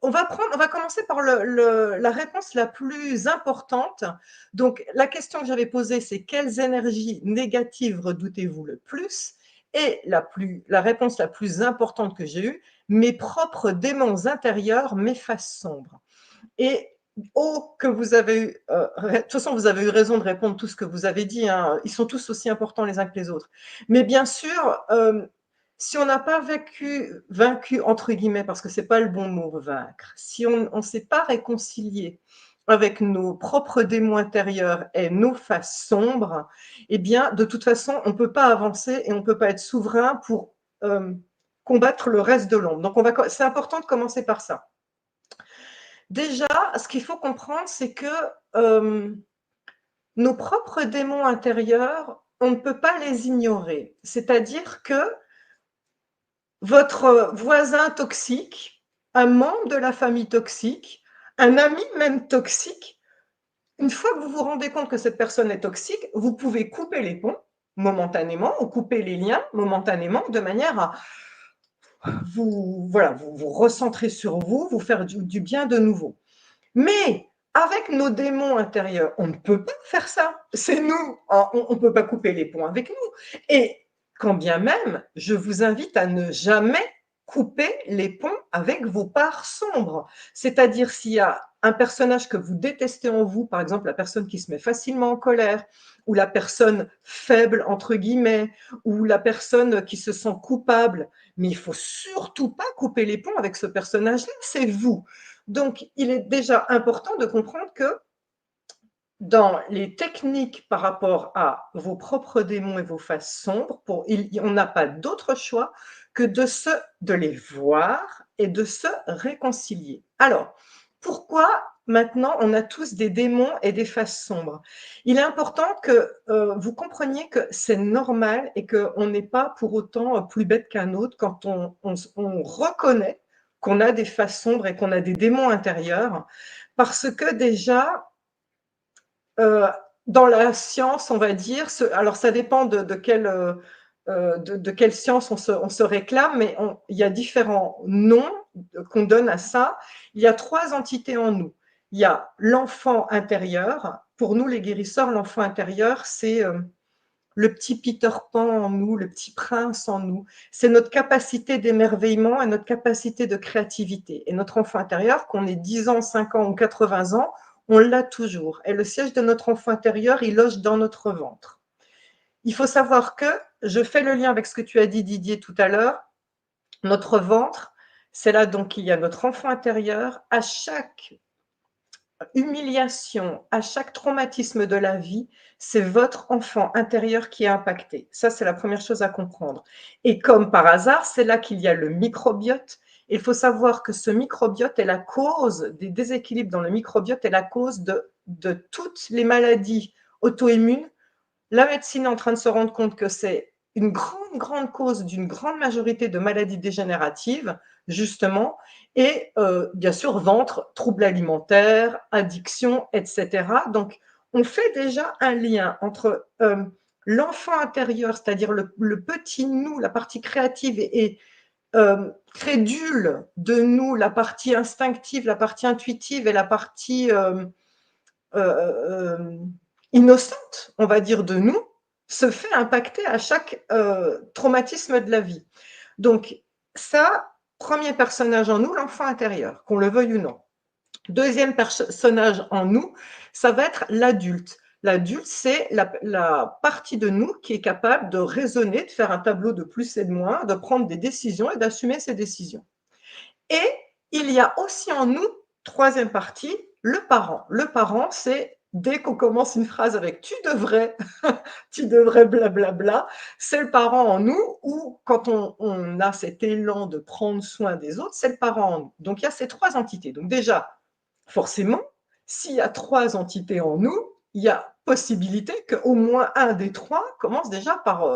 On va commencer par la réponse la plus importante. Donc, la question que j'avais posée, c'est quelles énergies négatives redoutez-vous le plus? Et la réponse la plus importante que j'ai eue, mes propres démons intérieurs, mes faces sombres. Et oh, que vous avez eu, de toute façon, vous avez eu raison de répondre tout ce que vous avez dit, hein. Ils sont tous aussi importants les uns que les autres. Mais bien sûr, si on n'a pas vaincu, entre guillemets, parce que ce n'est pas le bon mot, vaincre, si on ne s'est pas réconcilié avec nos propres démons intérieurs et nos faces sombres, eh bien, de toute façon, on ne peut pas avancer et on ne peut pas être souverain pour combattre le reste de l'ombre. Donc, c'est important de commencer par ça. Déjà, ce qu'il faut comprendre, c'est que nos propres démons intérieurs, on ne peut pas les ignorer. C'est-à-dire que votre voisin toxique, un membre de la famille toxique, un ami même toxique, une fois que vous vous rendez compte que cette personne est toxique, vous pouvez couper les ponts momentanément ou couper les liens momentanément de manière à vous recentrer sur vous, vous faire du bien de nouveau. Mais avec nos démons intérieurs, on ne peut pas faire ça. C'est nous. On ne peut pas couper les ponts avec nous. Et quand bien même, je vous invite à ne jamais couper les ponts avec vos parts sombres. C'est-à-dire s'il y a un personnage que vous détestez en vous, par exemple la personne qui se met facilement en colère, ou la personne faible, entre guillemets, ou la personne qui se sent coupable, mais il ne faut surtout pas couper les ponts avec ce personnage-là, c'est vous. Donc, il est déjà important de comprendre que dans les techniques par rapport à vos propres démons et vos faces sombres, on n'a pas d'autre choix que de les voir et de se réconcilier. Alors, pourquoi maintenant on a tous des démons et des faces sombres? Il est important que vous compreniez que c'est normal et qu'on n'est pas pour autant plus bête qu'un autre quand on reconnaît qu'on a des faces sombres et qu'on a des démons intérieurs, parce que déjà, dans la science, on va dire, alors ça dépend de quelle science on se réclame, mais il y a différents noms qu'on donne à ça. Il y a 3 entités en nous. Il y a l'enfant intérieur. Pour nous, les guérisseurs, l'enfant intérieur, c'est le petit Peter Pan en nous, le petit prince en nous. C'est notre capacité d'émerveillement et notre capacité de créativité. Et notre enfant intérieur, qu'on ait 10 ans, 5 ans ou 80 ans, on l'a toujours. Et le siège de notre enfant intérieur, il loge dans notre ventre. Il faut savoir que, je fais le lien avec ce que tu as dit, Didier, tout à l'heure, notre ventre, c'est là donc il y a notre enfant intérieur. À chaque humiliation, à chaque traumatisme de la vie, c'est votre enfant intérieur qui est impacté. Ça, c'est la première chose à comprendre. Et comme par hasard, c'est là qu'il y a le microbiote. Il faut savoir que ce microbiote est la cause des déséquilibres dans le microbiote, est la cause de toutes les maladies auto-immunes. La médecine est en train de se rendre compte que c'est une grande cause d'une grande majorité de maladies dégénératives, justement, et bien sûr, ventre, troubles alimentaires, addiction, etc. Donc, on fait déjà un lien entre l'enfant intérieur, c'est-à-dire le petit nous, la partie créative et crédule de nous, la partie instinctive, la partie intuitive et la partie innocente, on va dire, de nous, se fait impacter à chaque traumatisme de la vie. Donc, ça, premier personnage en nous, l'enfant intérieur, qu'on le veuille ou non. Deuxième personnage en nous, ça va être l'adulte. L'adulte, c'est la partie de nous qui est capable de raisonner, de faire un tableau de plus et de moins, de prendre des décisions et d'assumer ses décisions. Et il y a aussi en nous, troisième partie, le parent. Le parent, c'est dès qu'on commence une phrase avec tu devrais, tu devrais blablabla, c'est le parent en nous, ou quand on a cet élan de prendre soin des autres, c'est le parent en nous. Donc il y a ces 3 entités. Donc déjà, forcément, s'il y a 3 entités en nous, il y a possibilité qu'au moins un des 3 commence déjà par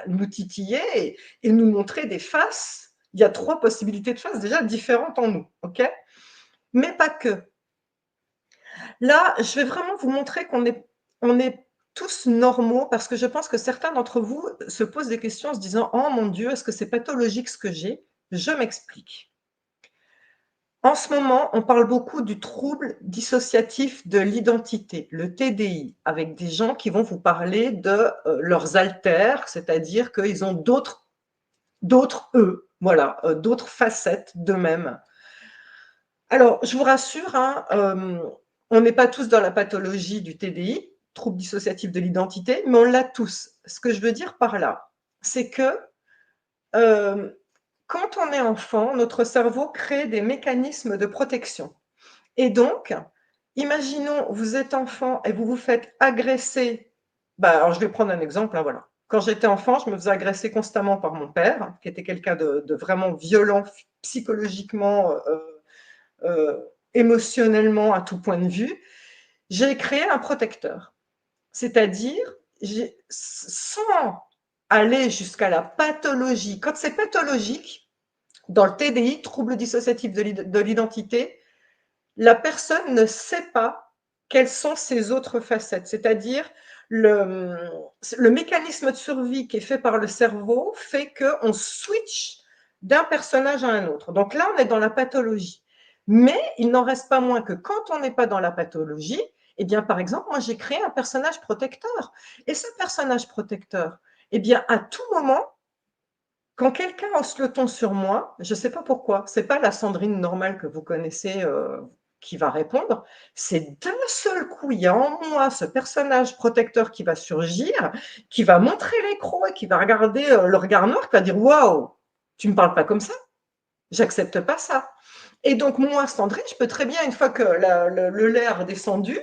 nous titiller et nous montrer des faces. Il y a 3 possibilités de faces déjà différentes en nous, ok? Mais pas que. Là, je vais vraiment vous montrer on est tous normaux, parce que je pense que certains d'entre vous se posent des questions en se disant « Oh mon Dieu, est-ce que c'est pathologique ce que j'ai ?» Je m'explique. En ce moment, on parle beaucoup du trouble dissociatif de l'identité, le TDI, avec des gens qui vont vous parler de leurs alters, c'est-à-dire qu'ils ont d'autres eux, voilà, d'autres facettes d'eux-mêmes. Alors, je vous rassure, hein, on n'est pas tous dans la pathologie du TDI, trouble dissociatif de l'identité, mais on l'a tous. Ce que je veux dire par là, c'est que euh, quand on est enfant, notre cerveau crée des mécanismes de protection. Et donc, imaginons, vous êtes enfant et vous vous faites agresser. Bah, alors je vais prendre un exemple, hein, voilà. Quand j'étais enfant, je me faisais agresser constamment par mon père, qui était quelqu'un de vraiment violent psychologiquement, émotionnellement, à tout point de vue. J'ai créé un protecteur. C'est-à-dire, sans aller jusqu'à la pathologie, quand c'est pathologique, dans le TDI, trouble dissociatif de l'identité, la personne ne sait pas quelles sont ses autres facettes. C'est-à-dire, le mécanisme de survie qui est fait par le cerveau fait qu'on switch d'un personnage à un autre. Donc là, on est dans la pathologie. Mais il n'en reste pas moins que quand on n'est pas dans la pathologie, eh bien, par exemple, moi, j'ai créé un personnage protecteur. Et ce personnage protecteur, eh bien, à tout moment, quand quelqu'un hausse le ton sur moi, je ne sais pas pourquoi, ce n'est pas la Sandrine normale que vous connaissez qui va répondre, c'est d'un seul coup, il y a en moi ce personnage protecteur qui va surgir, qui va montrer les crocs et qui va regarder le regard noir, qui va dire « Waouh, tu ne me parles pas comme ça, j'accepte pas ça ». Et donc moi, Sandrine, je peux très bien, une fois que le lait a redescendu,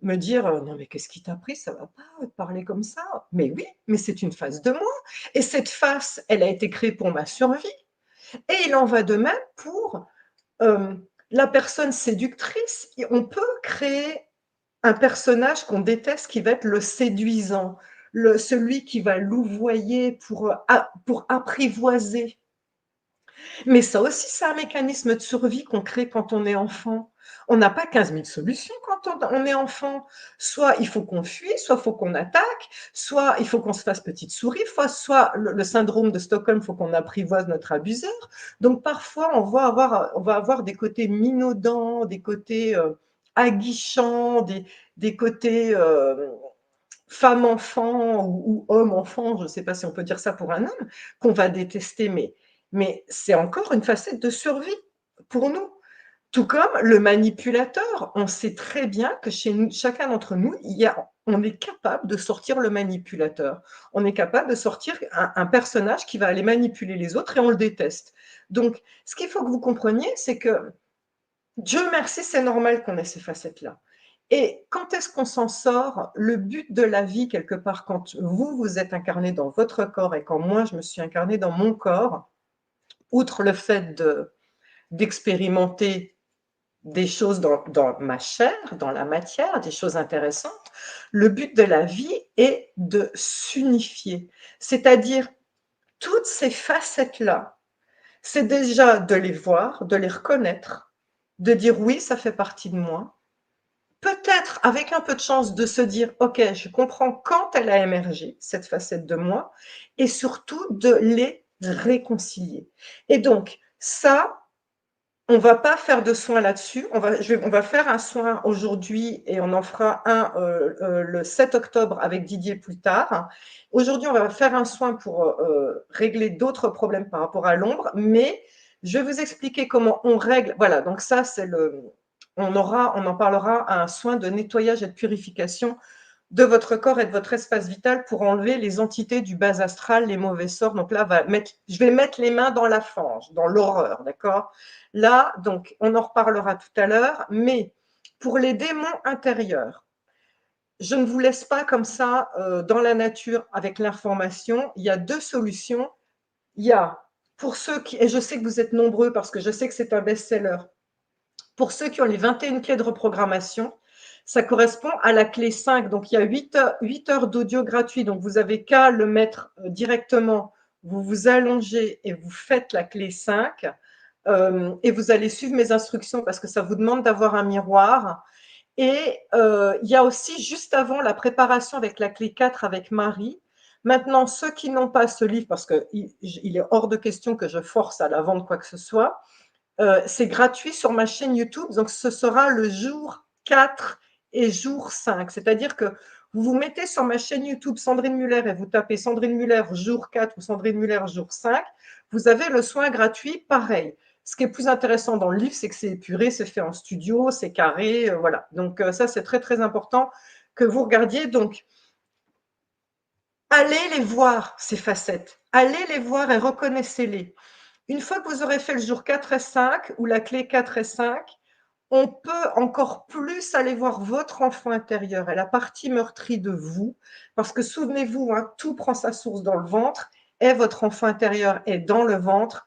me dire non mais qu'est-ce qui t'a pris, ça va pas de parler comme ça. Mais oui, mais c'est une face de moi. Et cette face, elle a été créée pour ma survie. Et il en va de même pour euh, la personne séductrice. On peut créer un personnage qu'on déteste qui va être le séduisant, celui qui va louvoyer pour apprivoiser. Mais ça aussi, c'est un mécanisme de survie qu'on crée quand on est enfant. On n'a pas 15 000 solutions quand on est enfant. Soit il faut qu'on fuit, soit il faut qu'on attaque, soit il faut qu'on se fasse petite souris, soit le syndrome de Stockholm, il faut qu'on apprivoise notre abuseur. Donc parfois, on va avoir des côtés minaudants, des côtés aguichants, des côtés femme-enfant ou homme-enfant, je ne sais pas si on peut dire ça pour un homme, qu'on va détester, mais c'est encore une facette de survie pour nous. Tout comme le manipulateur, on sait très bien que chez nous, chacun d'entre nous, on est capable de sortir le manipulateur. On est capable de sortir un personnage qui va aller manipuler les autres et on le déteste. Donc, ce qu'il faut que vous compreniez, c'est que Dieu merci, c'est normal qu'on ait ces facettes-là. Et quand est-ce qu'on s'en sort? Le but de la vie, quelque part, quand vous, vous êtes incarné dans votre corps et quand moi, je me suis incarné dans mon corps, outre le fait d'expérimenter des choses dans ma chair, dans la matière, des choses intéressantes, le but de la vie est de s'unifier. C'est-à-dire, toutes ces facettes-là, c'est déjà de les voir, de les reconnaître, de dire oui, ça fait partie de moi. Peut-être, avec un peu de chance, de se dire ok, je comprends quand elle a émergé, cette facette de moi, et surtout de les réconcilier. Et donc, ça, on ne va pas faire de soin là-dessus. On va faire un soin aujourd'hui et on en fera un le 7 octobre avec Didier plus tard. Aujourd'hui, on va faire un soin pour régler d'autres problèmes par rapport à l'ombre, mais je vais vous expliquer comment on règle. Voilà, donc ça, c'est on en parlera à un soin de nettoyage et de purification de votre corps et de votre espace vital pour enlever les entités du bas astral, les mauvais sorts. Donc là, je vais mettre les mains dans la fange, dans l'horreur, d'accord? Là, donc, on en reparlera tout à l'heure, mais pour les démons intérieurs, je ne vous laisse pas comme ça dans la nature avec l'information. Il y a deux solutions. Il y a, pour ceux qui, et je sais que vous êtes nombreux parce que je sais que c'est un best-seller, pour ceux qui ont les 21 clés de reprogrammation, ça correspond à la clé 5. Donc, il y a 8 heures d'audio gratuit. Donc, vous n'avez qu'à le mettre directement. Vous vous allongez et vous faites la clé 5. Et vous allez suivre mes instructions parce que ça vous demande d'avoir un miroir. Et il y a aussi, juste avant, la préparation avec la clé 4 avec Marie. Maintenant, ceux qui n'ont pas ce livre, parce qu'il est hors de question que je force à la vendre quoi que ce soit, C'est gratuit sur ma chaîne YouTube, donc ce sera le jour 4 et jour 5. C'est-à-dire que vous vous mettez sur ma chaîne YouTube Sandrine Muller et vous tapez Sandrine Muller jour 4 ou Sandrine Muller jour 5, vous avez le soin gratuit pareil. Ce qui est plus intéressant dans le livre, c'est que c'est épuré, c'est fait en studio, c'est carré, voilà. Donc ça, c'est très très important que vous regardiez. Donc, allez les voir, ces facettes. Allez les voir et reconnaissez-les. Une fois que vous aurez fait le jour 4 et 5, ou la clé 4 et 5, on peut encore plus aller voir votre enfant intérieur et la partie meurtrie de vous, parce que souvenez-vous, hein, tout prend sa source dans le ventre, et votre enfant intérieur est dans le ventre.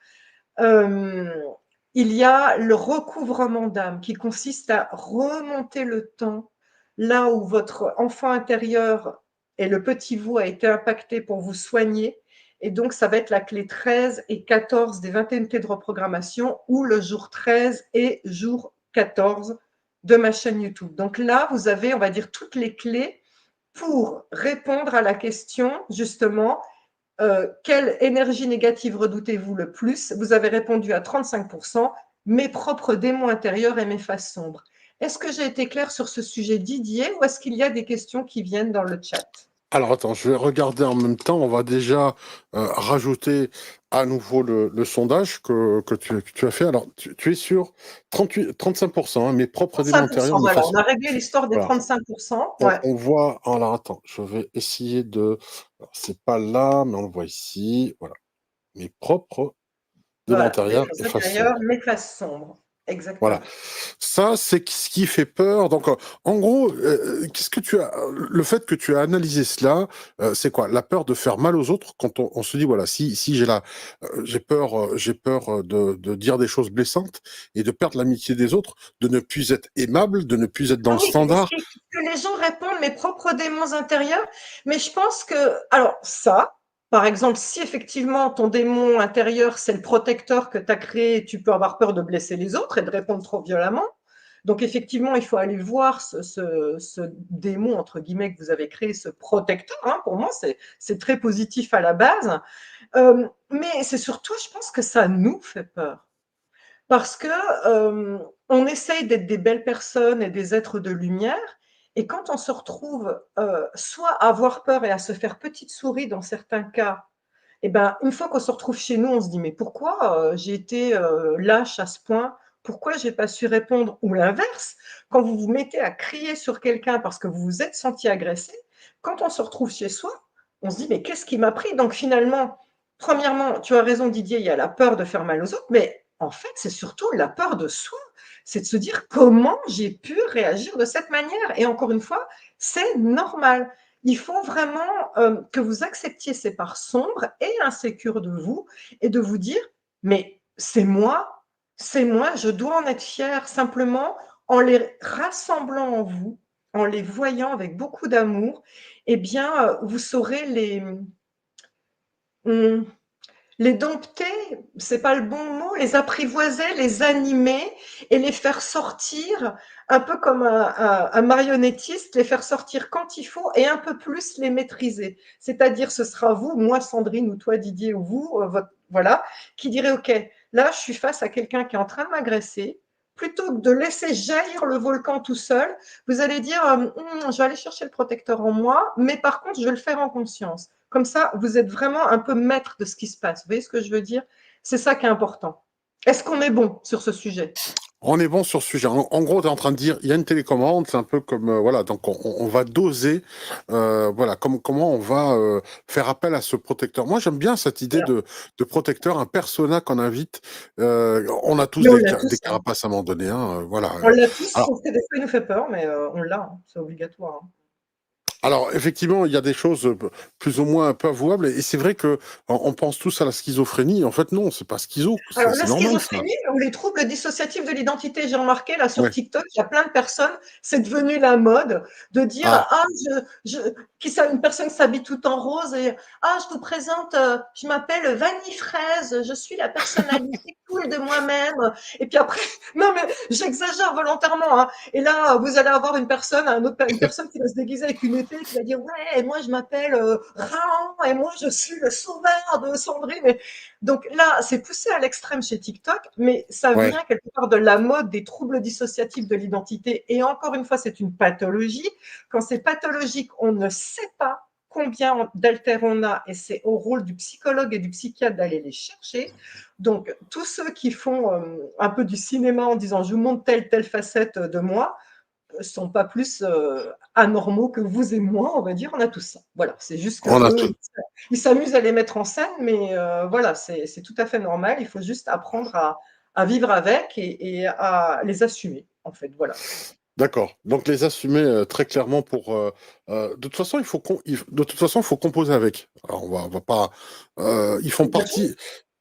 Euh, il y a le recouvrement d'âme qui consiste à remonter le temps là où votre enfant intérieur et le petit vous a été impacté pour vous soigner. Et donc, ça va être la clé 13 et 14 des 21 clés de reprogrammation ou le jour 13 et jour 14 de ma chaîne YouTube. Donc là, vous avez, on va dire, toutes les clés pour répondre à la question, justement, quelle énergie négative redoutez-vous le plus? Vous avez répondu à 35%, mes propres démons intérieurs et mes faces sombres. Est-ce que j'ai été claire sur ce sujet, Didier, ou est-ce qu'il y a des questions qui viennent dans le chat? Alors attends, je vais regarder en même temps. On va déjà rajouter à nouveau le sondage que tu as fait. Alors, tu es sur 35%, hein, mes propres démons intérieurs 35%, me voilà, façon. on a réglé l'histoire des Voilà. 35%. Ouais. On voit. Alors attends, je vais essayer de. Alors, c'est pas là, mais on le voit ici. Voilà. Mes propres démons Voilà, intérieurs et démons façons. intérieurs, mes faces sombres. Voilà. Exactement. Ça, c'est ce qui fait peur. Donc, en gros, qu'est-ce que tu as, le fait que tu as analysé cela, c'est quoi? La peur de faire mal aux autres quand on se dit, voilà, si j'ai peur de dire des choses blessantes et de perdre l'amitié des autres, de ne plus être aimable, de ne plus être dans Ah le oui, standard. que les gens répondent mes propres démons intérieurs, mais je pense que, alors ça, par exemple, si effectivement ton démon intérieur, c'est le protecteur que tu as créé, tu peux avoir peur de blesser les autres et de répondre trop violemment. Donc effectivement, il faut aller voir ce démon, entre guillemets, que vous avez créé, ce protecteur. Hein, pour moi, c'est très positif à la base. Mais c'est surtout, je pense que ça nous fait peur. Parce que on essaye d'être des belles personnes et des êtres de lumière, et quand on se retrouve soit à avoir peur et à se faire petite souris dans certains cas, et ben une fois qu'on se retrouve chez nous, on se dit mais pourquoi j'ai été lâche à ce point? Pourquoi j'ai pas su répondre? Ou l'inverse, quand vous vous mettez à crier sur quelqu'un parce que vous vous êtes senti agressé, quand on se retrouve chez soi, on se dit mais qu'est-ce qui m'a pris? Donc finalement, premièrement, tu as raison Didier, il y a la peur de faire mal aux autres, mais en fait, c'est surtout la peur de soi. C'est de se dire comment j'ai pu réagir de cette manière. Et encore une fois, c'est normal. Il faut vraiment que vous acceptiez ces parts sombres et insécures de vous et de vous dire, mais c'est moi, je dois en être fière simplement en les rassemblant en vous, en les voyant avec beaucoup d'amour, eh bien, vous saurez hum, les dompter, c'est pas le bon mot, les apprivoiser, les animer et les faire sortir, un peu comme un marionnettiste, les faire sortir quand il faut et un peu plus les maîtriser. C'est-à-dire, ce sera vous, moi Sandrine ou toi Didier ou vous, voilà, qui direz, OK, là je suis face à quelqu'un qui est en train de m'agresser. Plutôt que de laisser jaillir le volcan tout seul, vous allez dire, je vais aller chercher le protecteur en moi, mais par contre, je vais le faire en conscience. Comme ça, vous êtes vraiment un peu maître de ce qui se passe. Vous voyez ce que je veux dire? C'est ça qui est important. Est-ce qu'on est bon sur ce sujet? On est bon sur ce sujet. En gros, tu es en train de dire, il y a une télécommande, c'est un peu comme, voilà, donc on va doser, voilà, comment on va faire appel à ce protecteur. Moi, j'aime bien cette idée Voilà. de protecteur, un persona qu'on invite. On a tous Mais on l'a des tous, hein. carapaces à un moment donné, hein, voilà. On l'a tous, Alors, sauf que des fois, il nous fait peur, mais on l'a, hein. C'est obligatoire. Hein. Alors, effectivement, il y a des choses plus ou moins un peu avouables, et c'est vrai que on pense tous à la schizophrénie. En fait, non, c'est pas schizo, Alors, la c'est normal, ça. schizophrénie ou les troubles dissociatifs de l'identité, j'ai remarqué là sur Ouais. TikTok, il y a plein de personnes, c'est devenu la mode de dire Ah, ah une personne qui s'habille tout en rose et ah je vous présente, je m'appelle Vanille Fraise, je suis la personnalité cool de moi-même. Et puis après, non mais j'exagère volontairement. Hein. Et là, vous allez avoir une personne qui va se déguiser avec une épée qui va dire ouais, et moi je m'appelle Raon et moi je suis le sauveur de Sandrine. Donc là, c'est poussé à l'extrême chez TikTok, mais ça Ouais. vient quelque part de la mode des troubles dissociatifs de l'identité. Et encore une fois, c'est une pathologie. Quand c'est pathologique, on ne sait pas combien d'altères on a, et c'est au rôle du psychologue et du psychiatre d'aller les chercher. Donc, tous ceux qui font un peu du cinéma en disant je vous montre telle facette de moi, ne sont pas plus anormaux que vous et moi, on va dire, on a tous ça. Voilà, c'est juste On a qu'eux, tout. ils s'amusent à les mettre en scène, mais voilà, c'est tout à fait normal. Il faut juste apprendre à vivre avec et à les assumer, en fait. Voilà. D'accord. Donc les assumer très clairement pour. De toute façon, de toute façon, il faut composer avec. Alors on va pas. Ils font Bien sûr, partie.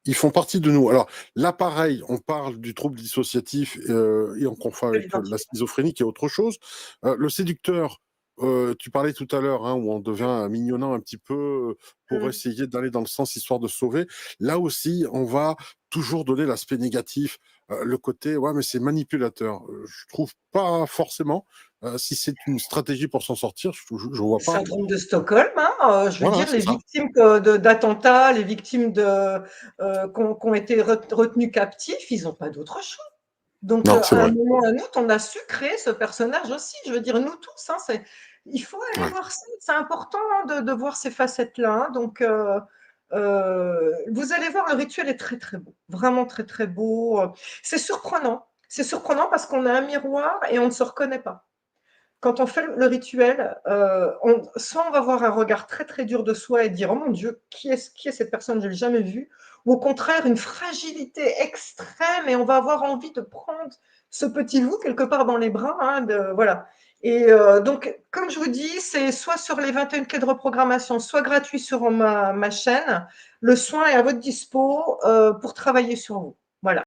Ils font partie de nous. Alors là, pareil, on parle du trouble dissociatif et on confond de avec la l'identité. schizophrénie qui est autre chose. Le séducteur. Tu parlais tout à l'heure, hein, où on devient mignonnant un petit peu pour Mm. essayer d'aller dans le sens histoire de sauver. Là aussi, on va toujours donner l'aspect négatif, le côté ouais mais c'est manipulateur. Je trouve pas forcément. Si c'est une stratégie pour s'en sortir, je vois pas. Syndrome de Stockholm, hein, je veux Voilà, dire, c'est les ça. victimes d'attentats, les victimes qui ont été retenues captifs, ils n'ont pas d'autre choix. Donc, Non, c'est à un vrai. moment ou à un autre, on a su créer ce personnage aussi. Je veux dire, nous tous, hein, il faut aller Ouais. voir ça. C'est important hein, de voir ces facettes-là. Hein. Donc, vous allez voir, le rituel est très, très beau. Vraiment très, très beau. C'est surprenant. C'est surprenant parce qu'on a un miroir et on ne se reconnaît pas. Quand on fait le rituel, soit on va avoir un regard très très dur de soi et dire oh mon Dieu, qui est cette personne, je ne l'ai jamais vue, ou au contraire une fragilité extrême et on va avoir envie de prendre ce petit vous quelque part dans les bras, hein, voilà. Et donc, comme je vous dis, c'est soit sur les 21 clés de reprogrammation, soit gratuit sur ma chaîne. Le soin est à votre dispo pour travailler sur vous.